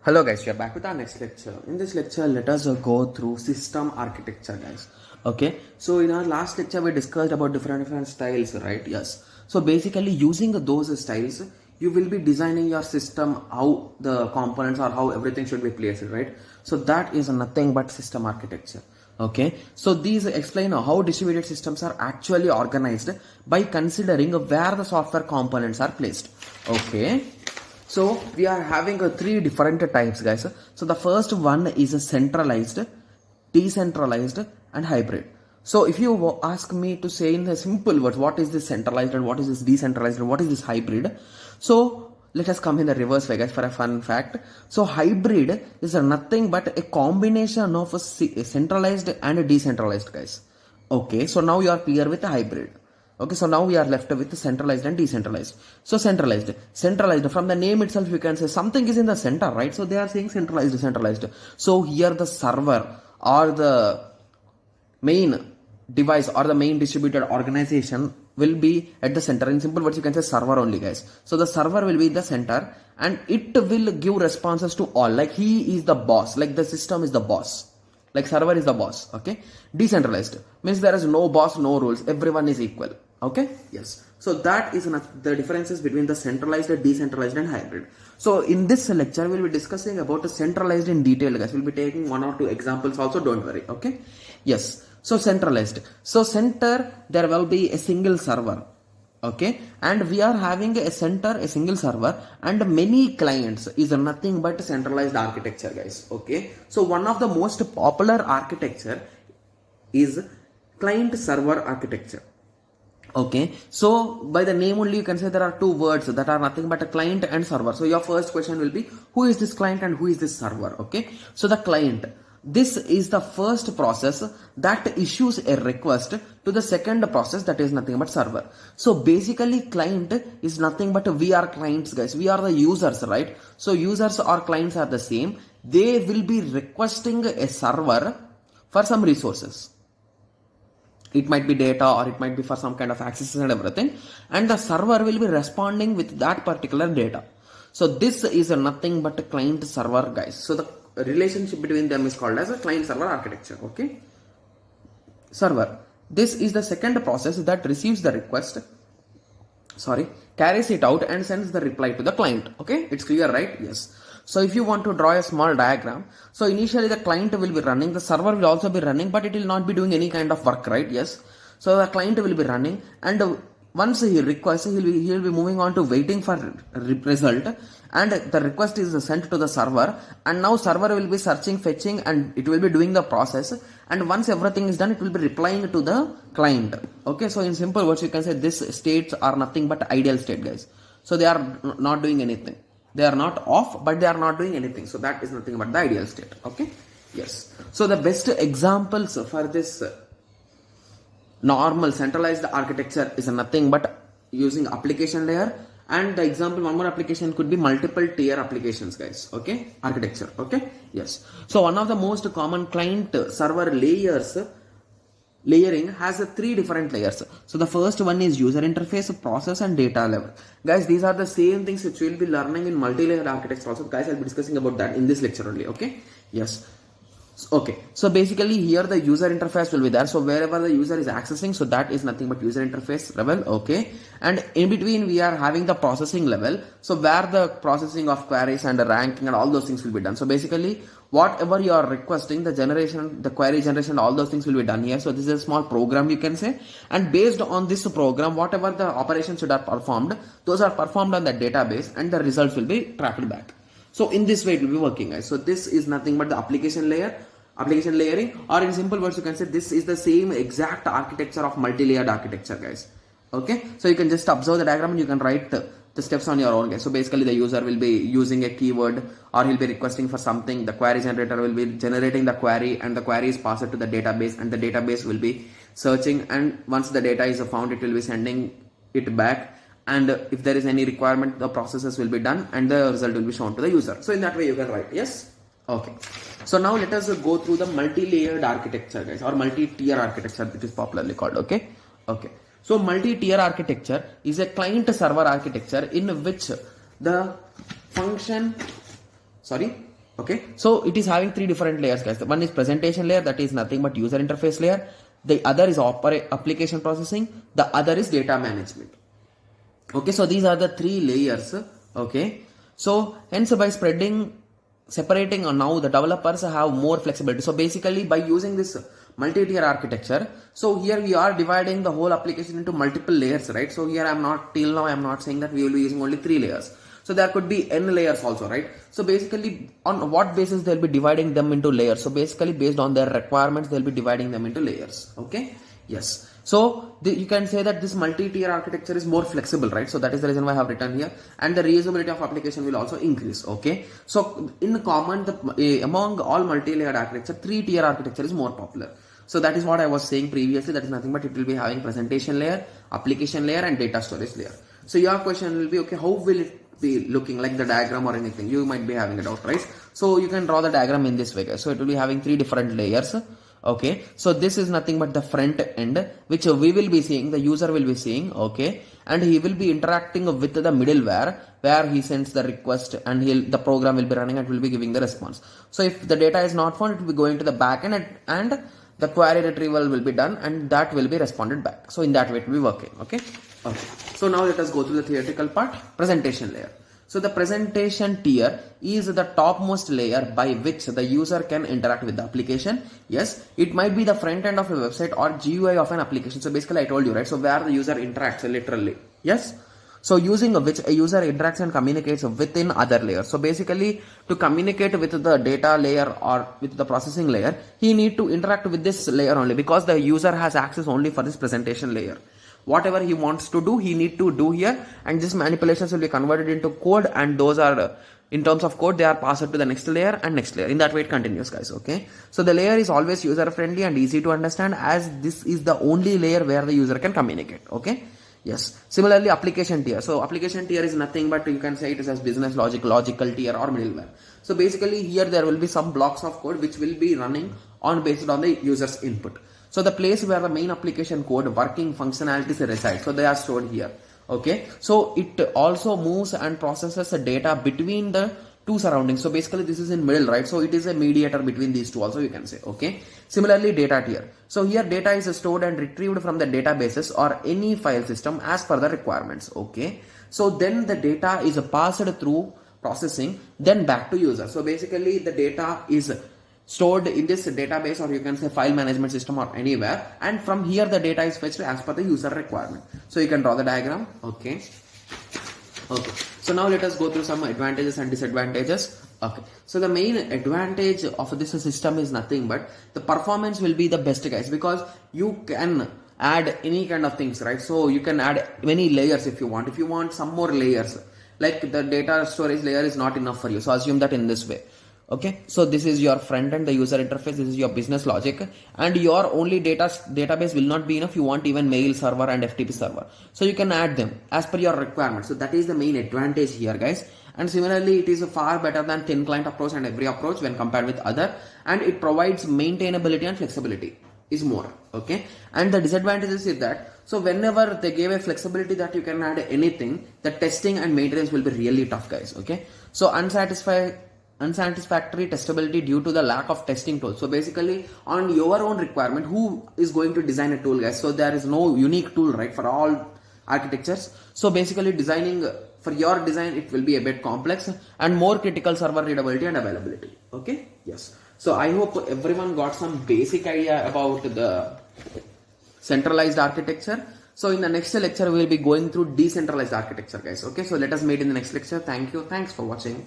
Hello guys, we are back with our next lecture. In this lecture, let us go through system architecture, guys. Okay, so in our last lecture, we discussed about different styles, right? Yes. So basically, using those styles, you will be designing your system, how the components or how everything should be placed, right? So that is nothing but system architecture. Okay, so these explain how distributed systems are actually organized by considering where the software components are placed. Okay. So we are having three different types, guys. So the first one is a centralized, decentralized, and hybrid. So if you ask me to say in the simple words, what is this centralized and what is this decentralized and what is this hybrid? So let us come in the reverse way, guys, for a fun fact. So hybrid is nothing but a combination of a centralized and a decentralized, guys. Okay, so now you are clear with the hybrid. Okay, so now we are left with centralized and decentralized. So centralized from the name itself, you can say something is in the center, right? So they are saying centralized, decentralized. So here the server or the main device or the main distributed organization will be at the center. In simple words, you can say server only, guys. So the server will be the center and it will give responses to all. Like he is the boss, like the system is the boss. Like server is the boss. Okay, decentralized means there is no boss, no rules, everyone is equal. Okay, yes. So that is the differences between the centralized, decentralized, and hybrid. So in this lecture, we'll be discussing about the centralized in detail, guys. We'll be taking one or two examples also. Don't worry. Okay, yes. So centralized. So center there will be a single server. Okay, and we are having a center, a single server, and many clients is nothing but centralized architecture, guys. Okay, so one of the most popular architecture is client server architecture. Okay, so by the name only you can say there are two words that are nothing but a client and server. So your first question will be, who is this client and who is this server? Okay, so the client, this is the first process that issues a request to the second process, that is nothing but server. So basically client is nothing but we are clients, guys. We are the users, right? So users or clients are the same. They will be requesting a server for some resources. It might be data or it might be for some kind of access and everything. And the server will be responding with that particular data. So this is nothing but a client server, guys. So the relationship between them is called as a client server architecture. Okay. Server. This is the second process that receives the request. Carries it out and sends the reply to the client. Okay. It's clear, right? Yes. So if you want to draw a small diagram, so initially the client will be running, the server will also be running, but it will not be doing any kind of work, right? Yes. So the client will be running, and once he requests, he will be moving on to waiting for result, and the request is sent to the server, and now server will be searching, fetching, and it will be doing the process, and once everything is done, it will be replying to the client. Okay, so in simple words, you can say this states are nothing but ideal state, guys. So they are not doing anything. They are not off, but they are not doing anything. So that is nothing but the ideal state. Okay. Yes. So the best examples for this normal centralized architecture is nothing but using application layer. And the example, one more application could be multiple tier applications, guys. Okay. Architecture. Okay. Yes. So one of the most common client server layering has three different layers. So the first one is user interface, process, and data level. Guys, these are the same things which we will be learning in multi-layer architecture also. Guys, I'll be discussing about that in this lecture only. Okay. Yes. Okay, so basically here the user interface will be there. So wherever the user is accessing, so that is nothing but user interface level. Okay, and in between we are having the processing level. So where the processing of queries and the ranking and all those things will be done. So basically whatever you are requesting, the generation, the query generation, all those things will be done here. So this is a small program, you can say, and based on this program, whatever the operations should are performed, those are performed on the database and the results will be tracked back. So in this way it will be working, guys. So this is nothing but the application layering, or in simple words you can say this is the same exact architecture of multi-layered architecture, guys. Okay, so you can just observe the diagram and you can write the steps on your own, guys. So basically the user will be using a keyword or he'll be requesting for something. The query generator will be generating the query and the query is passed to the database and the database will be searching, and once the data is found, it will be sending it back. And if there is any requirement, the processes will be done and the result will be shown to the user. So in that way you can write. Yes. Okay. So now let us go through the multi-layered architecture, guys, or multi-tier architecture, which is popularly called. Okay. Okay. So multi-tier architecture is a client server architecture in which the function, Okay, so it is having three different layers, guys. One is presentation layer, that is nothing but user interface layer. The other is application processing. The other is data management. Okay, so these are the three layers. Okay, so hence by separating now the developers have more flexibility. So basically by using this multi-tier architecture, so here we are dividing the whole application into multiple layers, right? So here I'm not saying that we will be using only 3 layers. So there could be n layers also, right? So basically on what basis they'll be dividing them into layers? So basically based on their requirements they'll be dividing them into layers. Okay, yes. So you can say that this multi-tier architecture is more flexible, right? So that is the reason why I have written here, and the reusability of application will also increase. Okay, so in common, among all multi-layered architecture, 3-tier architecture is more popular. So that is what I was saying previously. That is nothing but it will be having presentation layer, application layer, and data storage layer. So your question will be, okay, how will it be looking, like the diagram or anything? You might be having a doubt, right? So you can draw the diagram in this way, guys. So it will be having 3 different layers. Okay, so this is nothing but the front end, which we will be seeing, the user will be seeing. Okay, and he will be interacting with the middleware where he sends the request, and the program will be running and will be giving the response. So if the data is not found, it will be going to the backend, and the query retrieval will be done, and that will be responded back. So in that way it will be working. Okay, so now let us go to the theoretical part, presentation layer. So the presentation tier is the topmost layer by which the user can interact with the application. Yes, it might be the front end of a website or GUI of an application. So basically I told you, right? So where the user interacts literally. Yes. So using which a user interacts and communicates within other layers. So basically to communicate with the data layer or with the processing layer, he need to interact with this layer only, because the user has access only for this presentation layer. Whatever he wants to do, he need to do here, and these manipulations will be converted into code, and those are in terms of code they are passed to the next layer and next layer. In that way it continues, guys. Okay, so the layer is always user friendly and easy to understand, as this is the only layer where the user can communicate. Okay, yes. Similarly, application tier. So application tier is nothing but you can say it is as business logic, logical tier, or middleware. So basically here there will be some blocks of code which will be running on based on the user's input. So the place where the main application code working functionalities reside, so they are stored here. Okay, so it also moves and processes the data between the two surroundings. So basically this is in middle, right? So it is a mediator between these two also, you can say. Okay, similarly data tier. So here data is stored and retrieved from the databases or any file system as per the requirements. Okay, so then the data is passed through processing, then back to user. So basically the data is stored in this database, or you can say file management system, or anywhere, and from here the data is fetched as per the user requirement. So you can draw the diagram. Okay, so now let us go through some advantages and disadvantages. Okay, so the main advantage of this system is nothing but the performance will be the best, guys, because you can add any kind of things, right? So you can add many layers if you want some more layers, like the data storage layer is not enough for you, so assume that in this way. Okay, so this is your front end, the user interface, this is your business logic, and your only database will not be enough. You want even mail server and FTP server, so you can add them as per your requirements. So that is the main advantage here, guys. And similarly, it is far better than thin client approach and every approach when compared with other, and it provides maintainability and flexibility is more. Okay, and the disadvantages is that, so whenever they gave a flexibility that you can add anything, the testing and maintenance will be really tough, guys. Okay, so unsatisfactory testability due to the lack of testing tools. So basically on your own requirement, who is going to design a tool, guys? So there is no unique tool, right, for all architectures. So basically designing for your design, it will be a bit complex and more critical server readability and availability. Okay, yes. So I hope everyone got some basic idea about the centralized architecture. So in the next lecture we will be going through decentralized architecture, guys. Okay, so let us meet in the next lecture. Thank you. Thanks for watching.